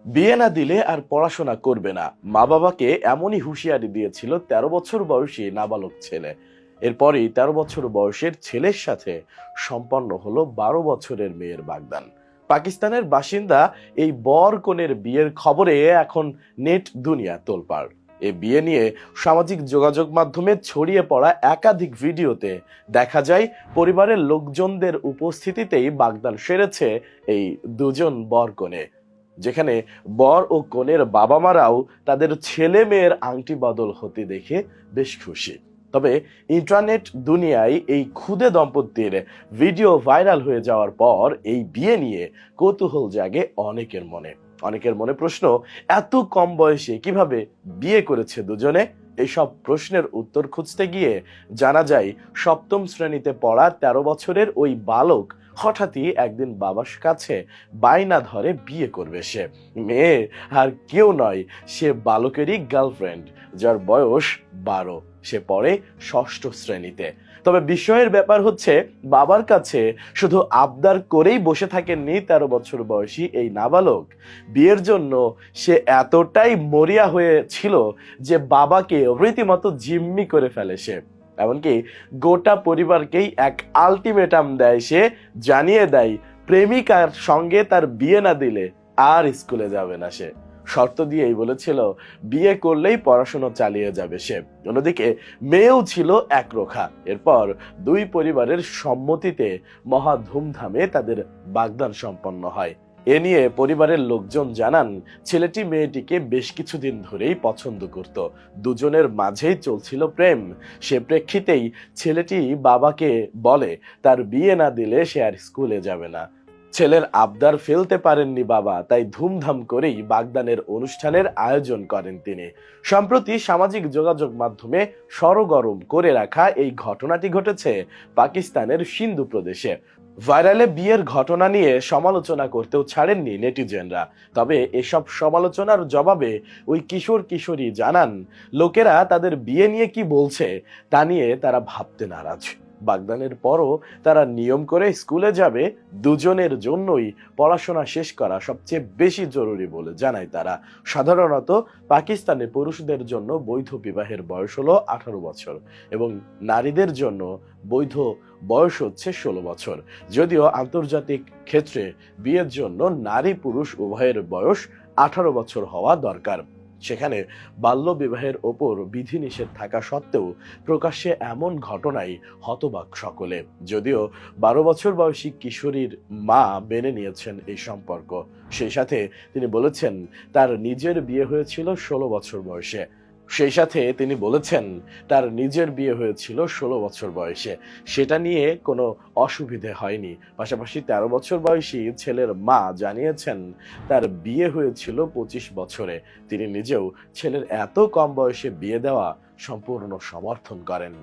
বিয়ে না দিলে আর পড়াশোনা করবে না, মা বাবাকে এমনই হুঁশিয়ারি দিয়েছিল ১৩ বছর বয়সী নাবালক ছেলে। এরপরই ১৩ বছর বয়সের ছেলের সাথে সম্পন্ন হলো ১২ বছরের মেয়ের বাগদান। পাকিস্তানের বাসিন্দা এই বর কনের বিয়ের খবরে এখন নেট দুনিয়া তোলপাড়। এ বিয়ে নিয়ে সামাজিক যোগাযোগ মাধ্যমে ছড়িয়ে পড়া একাধিক ভিডিওতে দেখা যায় পরিবারের লোকজনদের উপস্থিতিতেই বাগদান সেরেছে এই দুজন বর কনে, যেখানে বর ও কনের বাবা মারাও তাদের ছেলে মেয়ের আংটি বদল হতে দেখে বেশ খুশি। তবে ইন্টারনেট দুনিয়ায় এই ক্ষুদে দম্পতির ভিডিও ভাইরাল হয়ে যাওয়ার পর এই বিয়ে নিয়ে কৌতূহল জাগে অনেকের মনে প্রশ্ন, এত কম বয়সে কিভাবে বিয়ে করেছে দুজনে? এইসব প্রশ্নের উত্তর খুঁজতে গিয়ে জানা যায়, সপ্তম শ্রেণীতে পড়া ১৩ বছরের ওই বালক হঠাৎই একদিন বাবার কাছে বায়না ধরে বিয়ে করবে সে। মেয়ে আর কেউ নয়, সে বালকেরই গার্লফ্রেন্ড, যার বয়স ১২। সে পড়ে ষষ্ঠ শ্রেণীতে। তবে বিস্ময়ের ব্যাপার হচ্ছে, বাবার কাছে শুধু আবদার করেই বসে থাকেননি ১৩ বছর বয়সী এই নাবালক। বিয়ের জন্য সে এতটাই মরিয়া হয়েছিল যে বাবাকে রীতিমতো জিম্মি করে ফেলে সে। এমনকি গোটা পরিবারকেই এক আলটিমেটাম দেয় সে, জানিয়ে দেয় প্রেমিকার সঙ্গে তার বিয়ে না দিলে আর স্কুলে যাবে না সে। শর্ত দিয়েই বলেছিল বিয়ে করলেই পড়াশোনা চালিয়ে যাবে সে। অন্যদিকে মেয়েও ছিল একরোখা। এরপর দুই পরিবারের সম্মতিতে মহা ধুমধামে তাদের বাগদান সম্পন্ন হয়। এ নিয়ে পরিবারের লোকজন জানান, ছেলেটি মেয়েটিকে বেশ কিছুদিন ধরেই পছন্দ করত, দুজনের মাঝেই চলছিল প্রেম। সে প্রেক্ষিতেই ছেলেটি বাবাকে বলে তার বিয়ে না দিলে সে আর স্কুলে যাবে না। ছেলের আবদার ফেলতে পারেননি বাবা, তাই ধুমধাম করেই বাগদানের অনুষ্ঠানের আয়োজন করেন তিনি। সম্প্রতি সামাজিক যোগাযোগ মাধ্যমে সরগরম করে রাখা এই ঘটনাটি ঘটেছে পাকিস্তানের সিন্ধু প্রদেশে। ভাইরালে বিয়ের ঘটনা নিয়ে সমালোচনা করতেও ছাড়েননি নেটিজেনরা। তবে এসব সমালোচনার জবাবে ওই কিশোর কিশোরী জানান, লোকেরা তাদের বিয়ে নিয়ে কি বলছে তা নিয়ে তারা ভাবতে নারাজ। বাগদানের পরও তারা নিয়ম করে স্কুলে যাবে। দুজনের জন্যই পড়াশোনা শেষ করা সবচেয়ে বেশি জরুরি বলে জানায় তারা। সাধারণত পাকিস্তানে পুরুষদের জন্য বৈধ বিবাহের বয়স হলো ১৮ বছর এবং নারীদের জন্য বৈধ বয়স হচ্ছে ১৬ বছর। যদিও আন্তর্জাতিক ক্ষেত্রে বিয়ের জন্য নারী পুরুষ উভয়ের বয়স ১৮ বছর হওয়া দরকার। সেখানে বাল্য বিবাহের ওপর বিধিনিষেধ থাকা সত্ত্বেও প্রকাশ্যে এমন ঘটনায় হতবাক সকলে। যদিও ১২ বছর বয়সী কিশোরীর মা মেনে নিয়েছেন এই সম্পর্ক। সেই সাথে তিনি বলেছেন তার নিজের বিয়ে হয়েছিল ১৬ বছর বয়সে। সেটা নিয়ে কোনো অসুবিধে হয়নি। পাশাপাশি ১৩ বছর বয়সী ছেলের মা জানিয়েছেন তার বিয়ে হয়েছিল ২৫ বছরে। তিনি নিজেও ছেলের এত কম বয়সে বিয়ে দেওয়া সম্পূর্ণ সমর্থন করেন।